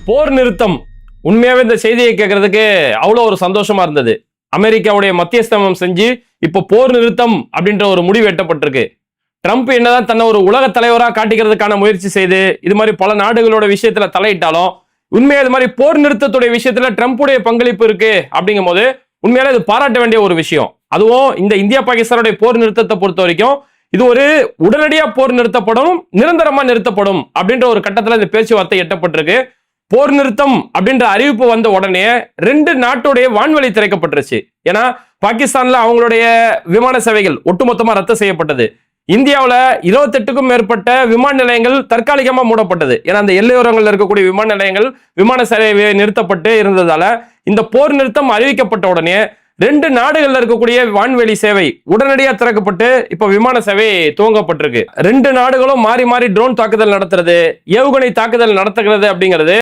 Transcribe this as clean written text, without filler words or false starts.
போர் நிறுத்தம். உண்மையாவே இந்த செய்தியை கேட்கறதுக்கு அவ்வளோ ஒரு சந்தோஷமா இருந்தது. அமெரிக்காவுடைய மத்தியஸ்தமம் செஞ்சு இப்போ போர் நிறுத்தம் அப்படின்ற ஒரு முடிவு எட்டப்பட்டிருக்கு. ட்ரம்ப் என்னதான் தன்னை ஒரு உலக தலைவராக காட்டிக்கிறதுக்கான முயற்சி செய்து இது மாதிரி பல நாடுகளோட விஷயத்துல தலையிட்டாலும் உண்மையா இது மாதிரி போர் நிறுத்தத்துடைய விஷயத்துல ட்ரம்ப்புடைய பங்களிப்பு இருக்கு அப்படிங்கும் போது உண்மையாலே இது பாராட்ட வேண்டிய ஒரு விஷயம். அதுவும் இந்த இந்தியா பாகிஸ்தானுடைய போர் நிறுத்தத்தை பொறுத்த வரைக்கும் இது ஒரு உடனடியா போர் நிறுத்தப்படும், நிரந்தரமா நிறுத்தப்படும் அப்படின்ற ஒரு கட்டத்துல இந்த பேச்சுவார்த்தை எட்டப்பட்டிருக்கு. போர் நிறுத்தம் அப்படின்ற அறிவிப்பு வந்த உடனே 2 நாட்டுடைய வான்வழி திறக்கப்பட்டுருச்சு. ஏன்னா பாகிஸ்தான்ல அவங்களுடைய விமான சேவைகள் ஒட்டுமொத்தமா ரத்து செய்யப்பட்டது. இந்தியாவில் 28க்கும் மேற்பட்ட விமான நிலையங்கள் தற்காலிகமா மூடப்பட்டது. ஏன்னா அந்த எல்லையோரங்களில் இருக்கக்கூடிய விமான நிலையங்கள் விமான சேவை நிறுத்தப்பட்டு இருந்ததால இந்த போர் நிறுத்தம் அறிவிக்கப்பட்ட உடனே 2 நாடுகள்ல இருக்கக்கூடிய வான்வெளி சேவை உடனடியாக திறக்கப்பட்டு இப்ப விமான சேவை துவங்கப்பட்டிருக்கு. 2 நாடுகளும் மாறி மாறி ட்ரோன் தாக்குதல் நடத்துறது, ஏவுகணை தாக்குதல் நடத்துகிறது அப்படிங்கிறது